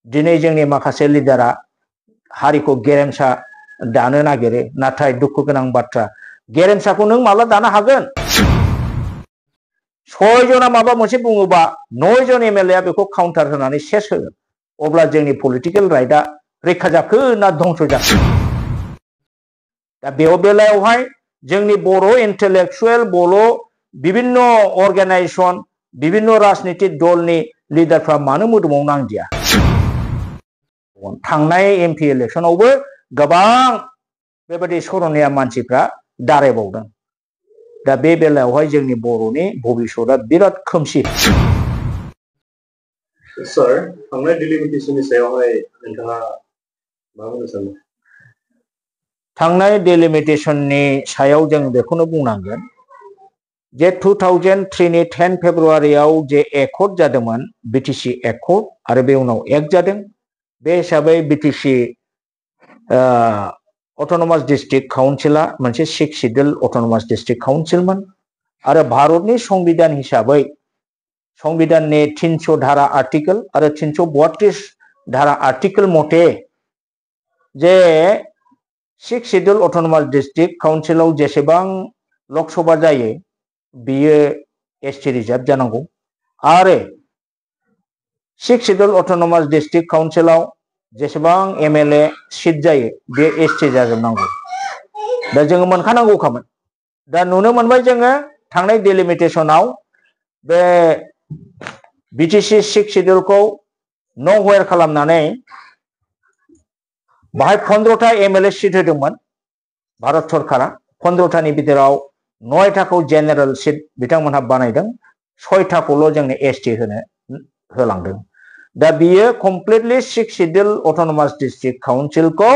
दिनै जोंनि माखासे लिडारा हारिखौ गेरेमसा दानो नागिरो नाथाय दुखु गोनां बाथ्रा गेरेमसाखौ नों माब्ला दानो हागोन 6 जना माबा मोनसे बुङोबा 9 जन एमएलए बेखौ काउन्टार होनानै सेस होगोन अब्ला जोंनि पलिटिकल राइटआ रैखा जाखो ना धंस जाखो दा बेलायावहाय जोंनि बर' इन्टेलेक्चुएल बर' विभिन्न अर्गानाइजेशन विभिन्न राजनीतिक दलनि लिडारफ्रा मानो मोदोमाव नांदिया थांनाय एमपि इलेक्शनावबो गोबां बेबायदि सरनिया मानसिफ्रा दारायबावदों दा बेलायावहाय जोंनि बर'नि भबिष्यतआ बिराद खोमसि सर थांनाय डिलिमिटेशननि सायावहाय नोंथाङा मा बुंनो सानो थांनाय डिलिमिटेशननि सायाव जों बेखौनो बुंनांगोन जे 2003 नि 10 फेब्रुआरियाव जे एकर्ड जादोंमोन बिटिसि एकर्ड आरो बे उनाव एक्ट जादों बे हिसाबै बिटिसि अटोनोमास डिस्ट्रिक्ट काउन्सिला मोनसे 6 शिड्यूल अटोनोमास डिस्ट्रिक्ट काउन्सिलमोन आरो भारतनि संविधान हिसाबै संविधाननि 300 धारा आर्टिकल आरो 332 धारा आर्टिकल मते जे 6 शिड्यूल अटोनोमास डिस्ट्रिक्ट काउन्सिलाव जेसेबां लोकसभा जायो बियो एसटी रिजार्व जानांगौ आरो 6 शिड्यूल अटोनोमास डिस्ट्रिक्ट काउन्सिलाव जेसेबां एमएलए सीट जायो बे एसटी जाजोबनांगौ दा जोङो मोनखानांगौखामोन दा नुनो मोनबाय जोङो थांनाय डिलिमिटेशनाव बे बिटिसि 6 शिड्यूलखौ नो वेर खालामनानै बाहाय 15टा एमएलए सीट होदोंमोन भारत सरकारा 15टानि बिथोराव 9टाखौ जेनेरेल सीट बिथांमोनहा बानायदों 6टाखौल' जोंनो एसटी होलांदों दा बियो कमप्लिटली 6 शिड्यूल अटोनोमास डिस्ट्रिक्ट काउन्सिलखौ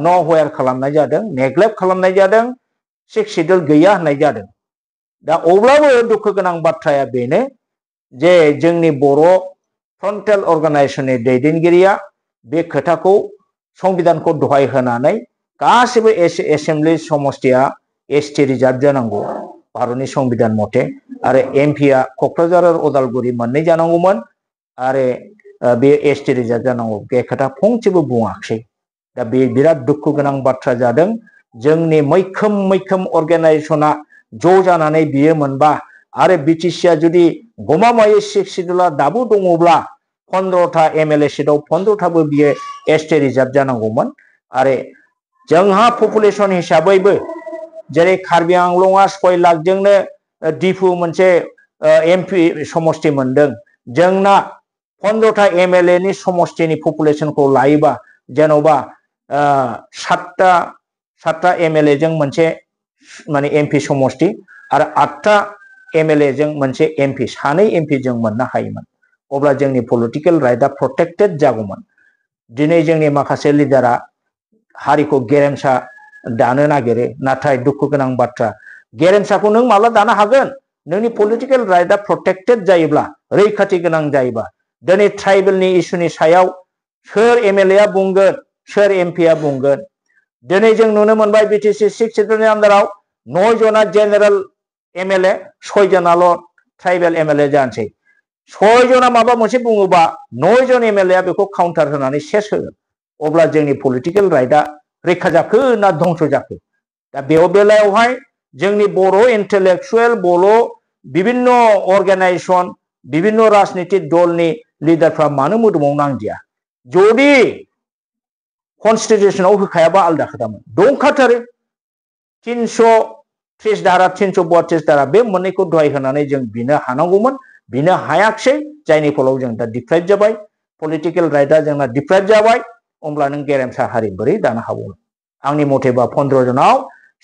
नो वेर खालामनाय जादों नेग्लेक्ट खालामनाय जादों 6 शिड्यूल गैया होननाय जादों दा अब्लाबो दुखु गोनां बाथ्राया बेनो जे जोंनि बर' फ्रन्टेल अर्गानाइजेशननि दैदेनगिरिया बे खोथाखौ संविधानखौ दहाय होनानै गासिबो एसेम्बली समष्टिया एसटी रिजार्व जानांगौ भारतनि संविधान मते आरो एमपिआ क'क्राझार आरो उदालगुरि मोननै जानांगौमोन आरो बे एसटी रिजार्व जानांगौ बे खोथा फंसेबो बुङाखै दा बे बिराद दुखु गोनां बाथ्रा जादों जोंनि मैखोम अर्गानाइजेशना ज' जानानै बियो मोनबा आरो बिटिसिआ जुदि गमामायै 6 शिड्यूला दाबो दङब्ला 15टा एमएलए सीटआव 15टाबो बियो एसटी रिजार्व जानांगौमोन आरो जोंहा पपुलेशन हिसाबैबो जेरै कार्बि आंलंआ 6 लाखजोंनो डिफु मोनसे एमपि समष्टि मोनदों जोंना 15टा एमएलए नि समष्टिनि पपुलेशनखौ लायोबा जेन'बा 7टा एमएलए जों मोनसे माने एमपि समष्टि आरो 8टा एमएलए जों मोनसे एमपि सानै एमपि जों मोननो हायोमोन अब्ला जोंनि पलिटिकल राइटआ प्रोटेक्टेड जागौमोन दिनै जोंनि माखासे लिडारा हारिखौ गेरेमसा दानो नागिरो नाथाय दुखु गोनां बाथ्रा गेरेमसाखौ नों माब्ला दानो हागोन नोंनि पलिटिकल राइटआ प्रोटेक्टेड जायोब्ला रैखाथि गोनां जायोबा दिनै ट्राइबेलनि इस्यूनि सायाव सोर एमएलएआ बुंगोन सोर एमपिआ बुंगोन दिनै जों नुनो मोनबाय बिटिसि 6 शिड्यूलनि आन्दाराव 9 जना जेनेरेल एमएलए 6 जनाल' ट्राइबेल एमएलए जानोसै 6 जना माबा मोनसे बुङोबा 9 जन एमएलए बेखौ काउन्टार होनानै सेस होगोन अब्ला जोंनि पलिटिकल राइटआ रैखा जाखो ना धंस जाखो दा बेलायावहाय जोंनि बर' इन्टेलेक्चुएल बर' विभिन्न अर्गानाइजेशन विभिन्न राजनीतिक दलनि लिडारफ्रा मानो मोदोमाव नांदिया जुदि कन्स्टिटिउशनाव होखायाबा आलदा खोथामोन दंखाथारो 330 धारा 332 धारा बे मोननैखौ दहाय होनानै जों बिनो हानांगौमोन बिनो हायाखै जायनि फलाव जों दा डिप्राइभ जाबाय पलिटिकल राइटआ जोंना डिप्राइभ जाबाय अब्ला नों गेरेमसा हारि बोरै दानो हाबावनो आंनि मथेबा 15 जनाव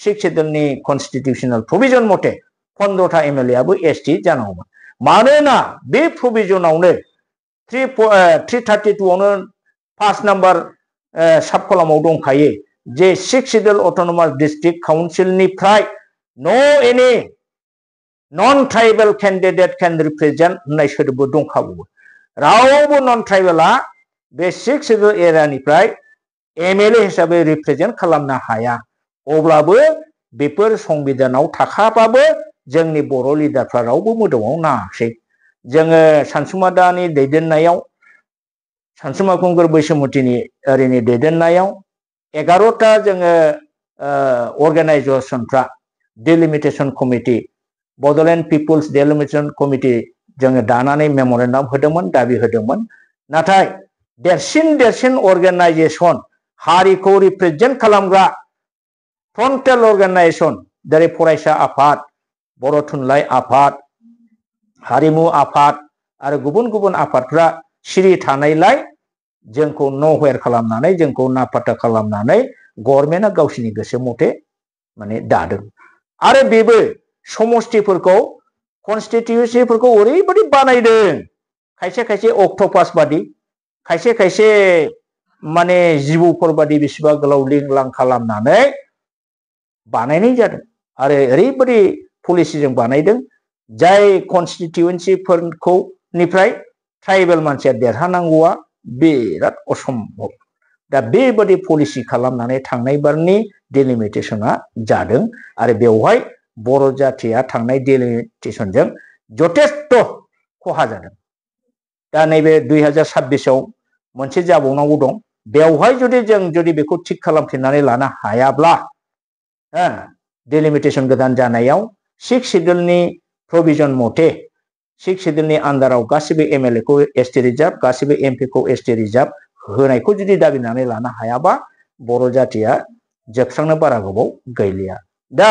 6 शिड्यूलनि कन्स्टिटिउशनेल प्रोविजन मते 15टा एमएलएआबो एसटी जानांगौमोन मानोना बे प्रोविजनावनो 332 आवनो 5 नम्बर सब कलमाव दंखायो जे 6 शिड्यूल अटोनोमास डिस्ट्रिक्ट काउन्सिलनिफ्राय नो एनी नन ट्राइबल कैंडिडेट कैन रिप्रेजेंट होननाय सोदोबबो दंखाबावो रावबो नन ट्राइबेला बे 6 शिड्यूल एरियानिफ्राय एमएलए हिसाबै रिप्रेजेंट खालामनो हाया अब्लाबो बेफोर संविधानाव थाखाबाबो जोंनि बर' लिडारफ्रा रावबो मोदोमाव नाङाखै जोङो सानसुमा दानि दैदेननायाव सानसुमा खुंगुर बैसोमुतिनि ओरैनि दैदेननायाव 11टा जोङो अर्गानाइजेसनफ्रा delimitation committee Bodoland people's delimitation committee जोङो दानानै मेम'रेन्डाम होदोंमोन दाबि होदोंमोन नाथाय देरसिन अर्गानाइजेसन हारिखौ रिप्रेजेन्ट खालामग्रा फ्रन्टेल अर्गानाइजेसन जेरै फरायसा आफाद बर' थुनलाइ आफाद हारिमु आफाद आरो गुबुन आफादफ्रा सिरि थानायलाय जोंखौ न'वेर खालामनानै जोंखौ नापात्ता खालामनानै गभर्नमेन्टआ गावसिनि गोसो मथे माने दादों आरो बेबो समष्टिफोरखौ कन्स्टिटिउन्सिफोरखौ ओरैबायदि बानायदों खायसे अक्ट'पास बादि खायसे माने जिबौफोर बादि बेसेबा गोलाव लिंलां खालामनानै बानायनाय जादों आरो ओरैबायदि पलिसिजों बानायदों जाय कन्स्टिटिउन्सिफोरखौ निफ्राय ट्राइबेल मानसिया देरहानांगौआ बिराद असम्भब दा बेबादि पलिसि खालामनानै थांनाय बारनि डिलिमिटेशना जादों आरो बेवहाय बर' जाथिया थांनाय डिलिमिटेशनजों जथेस्थ' खहा जादों दा नैबे 2026आव मोनसे जाबावनांगौ दं बेवहाय जुदि बेखौ थिग खालामफिननानै लानो हायाब्ला डिलिमिटेशन गोदान जानायाव 6 शेड्यूलनि प्रोविजन मथे 6 शेड्यूलनि आन्दाराव गासिबो एमएलए खौ एसटी रिजार्भ गासिबो एमपी खौ एसटी रिजार्भ होनायखौ जुदि दाबिनानै लानो हायाबा बर' जातिया जोबस्रांनो बारा गोबाव गैलिया दा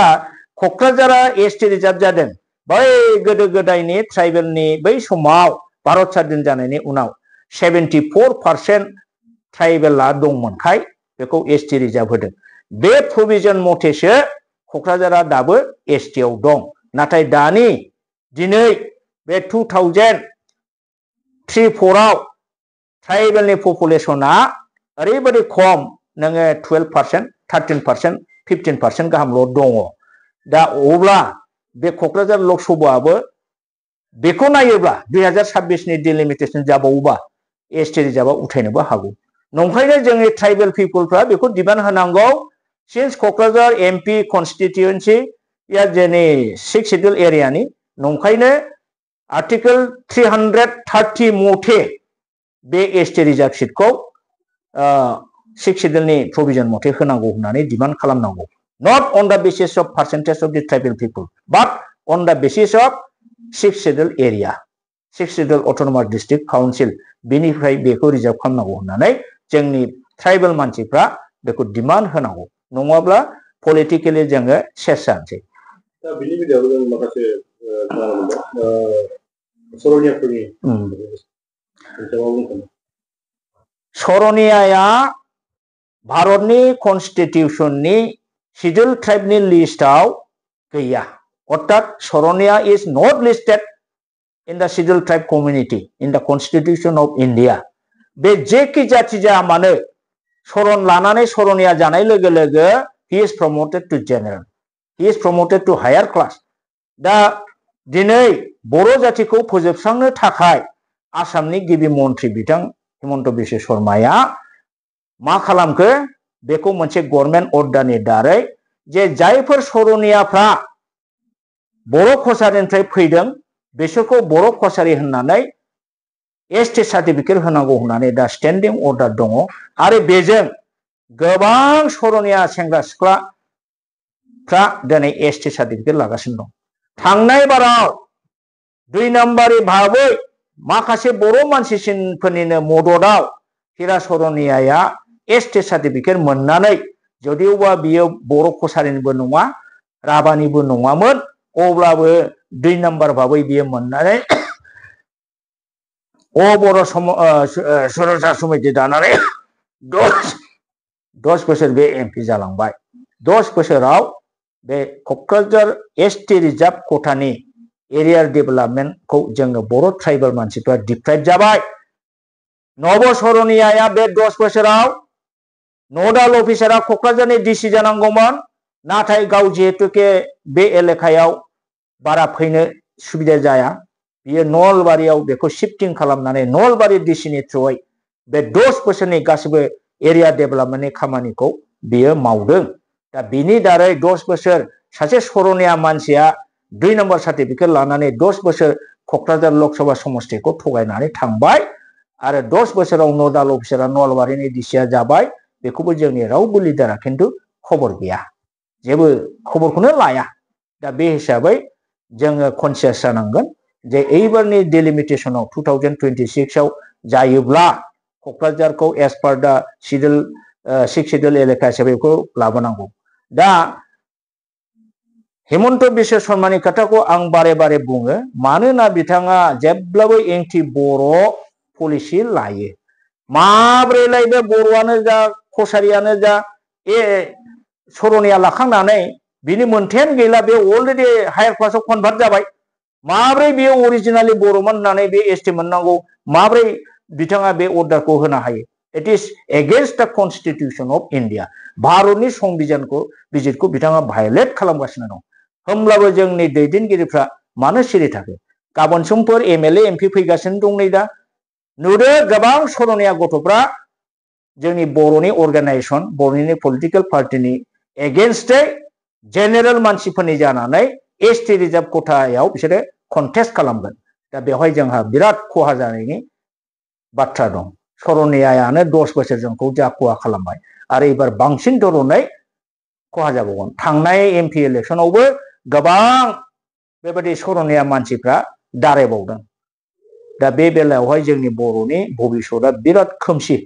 क'क्राझारा एसटी रिजार्भ जादों बै गोदो गोदायनि ट्राइबेलनि बै समाव भारत स्वाधीन जानायनि उनाव 74% ट्राइबेला दंमोनखाय बेखौ एसटी रिजार्भ होदों बे प्रोविजन मथेसो क'क्राझारा दाबो एसटी आव दं नाथाय दिनै बे 2003-4 आव ट्राइबेलनि पपुलेशना ओरैबायदि खम नोङो 12% 13% 15% गाहामल' दङ दा अब्ला बे क'क्राझार लकसभाआबो बेखौ नायोब्ला 2026नि डिलिमिटेशन जाबावोबा एसटी रिजार्भआ उठायनोबो हागौ नंखायनो जोंनि ट्राइबेल पिपलफ्रा बेखौ डिमान्ड होनांगौ सिन्स क'क्राझार एमपी कन्स्टिटिउन्सि या जोंनि 6 शेड्यूल एरियानि नंखायनो आर्टिकल 330 मथे बे एसटी रिजार्भ सीटखौ 6 शेड्यूलनि प्रोविजन मथे होनांगौ होननानै डिमान्ड खालामनांगौ not on the basis of percentage of the tribal people but on the basis of 6 schedule area 6 schedule autonomous district council बेनिफ्राय बेखौ रिजार्भ खालामनांगौ होननानै जोंनि ट्राइबेल मानसिफ्रा बेखौ डिमान्ड होनांगौ नङाब्ला पलिटिकेलि जोङो सेस जानोसै दा बिनि बेलायाव जों माखासे सरनियाफोरनि सरनियाया भारतनि कन्स्टिटिउशननि शेड्यूल ट्राइबनि लिस्टआव गैया अर्थात Sarania is not listed in the schedule tribe community in the constitution of India बे जेखि जाति जाया मानो सरन लानानै सरनिया जानाय लोगो लोगो he is promoted to general he is promoted to higher class दा दिनै बर' जातिखौ फोजोबस्रांनो थाखाय आसामनि गिबि मन्त्रि बिथां हिमन्त बिश्व शर्माया मा खालामखो बेखौ मोनसे गभर्नमेन्ट अर्डारनि दारै जे जायफोर सरनियाफ्रा बर' कसारिनिफ्राय फैदों बिसोरखौ बर' कसारि होननानै एसटी सार्टिफिकेट होनांगौ होननानै दा स्टेन्डिं अर्डार दङ आरो बेजों गोबां सरनिया सेंग्रा सिख्लाफ्रा दिनै एसटी सार्टिफिकेट लागासिनो दं थांनाय बाराव 2 नम्बरनि भाबै माखासे बर' मानसिफोरनिनो मददाव हिरा सरनियाया एसटी सार्टिफिकेट मोननानै जदिवबा बियो बर' कसारिनिबो नङा राभानिबो नङामोन अब्लाबो 2 नम्बर भाबै बियो मोननानै बर' सरसा समिति दानानै 10 बोसोर बे एमपि जालांबाय 10 बोसोराव बे क'क्राझार एसटी रिजार्भ कोटानि एरिया डेभेलपमेन्टखौ जोङो बर' ट्राइबेल मानसिफ्रा डिप्राइभ जाबाय नब सरनियाया बे 10 बोसोराव नडाल अफिसारा क'क्राझारनि डिसि जानांगौमोन नाथाय गाव जिहेतुके बे एलेकायाव बारा फैनो सुबिदा जाया बियो नलबारियाव बेखौ शिफ्टिं खालामनानै नलबारि डिसिनि थ्रुयै बे 10 बोसोरनि गासिबो एरिया डेभेलपमेन्टनि खामानिखौ बियो मावदों दा बिनि दारै 10 बोसोर सासे सरनिया मानसिया 2 नम्बर सार्टिफिकेट लानानै 10 बोसोर क'क्राझार लकसभा समष्टिखौ थगायनानै थांबाय आरो 10 बोसोराव नडाल अफिसारा नलबारिनि डिसिआ जाबाय बेखौबो जोंनि रावबो लिडारा खिन्थु खबर गैया जेबो खबरखौनो लाया दा बे हिसाबै जोङो कनसियास जानांगोन जे एइबारनि डिलिमिटेसनाव 2026 आव जायोब्ला क'क्राझारखौ एस पार दा सिडिउल 6 सिडिउल एलेका हिसाबै बेखौ लाबोनांगौ दा हेमन्त बिश्व शर्मानि खोथाखौ आं बारे बारे बुङो मानोना बिथाङा जेब्लाबो एंटि बर' पलिसि लायो माब्रैलाय बे बर'आनो जा कसारियानो जा सरनिया लाखांनानै बिनि मोनथायानो गैला बे अलरेडि हायार क्लासाव कनभार्ट जाबाय माब्रै बे अरिजिनालि बर'मोन होननानै बे एसटि मोननांगौ माब्रै बिथाङा बे अर्डारखौ होनो हायो इट इज एगेन्स्ट द कनस्टिटिउसन अफ इन्डिया भारतनि संबिधानखौ बिजितखौ बिथाङा भायलेट खालामगासिनो दं होमब्लाबो जोंनि दैदेनगिरिफ्रा मानो सिरि थाखो गाबोन समफोर एमएलए एमपि फैगासिनो दं नै दा नुदो गोबां सरनिया गथ'फ्रा जोंनि बर'नि अर्गानाइजेसन बर'नि पलिटिकल पार्टिनि एगेन्स्टै जेनेरेल मानसिफोरनि जानानै एसटि रिजार्भ खथायाव बिसोरो कन्टेस्ट खालामगोन दा बेवहाय जोंहा बिराद खहा जानायनि बाथ्रा दं सरनियायानो 10 बोसोर जोंखौ जा खहा खालामबाय आरो एबार बांसिन धरनै खहा जाबावगोन थांनाय एमपि इलेक्सनावबो गोबां बेबायदि सरनिया मानसिफ्रा दारायबावदों दा बे बेलायावहाय जोंनि बर'नि भबिसतआ बिराद खोमसि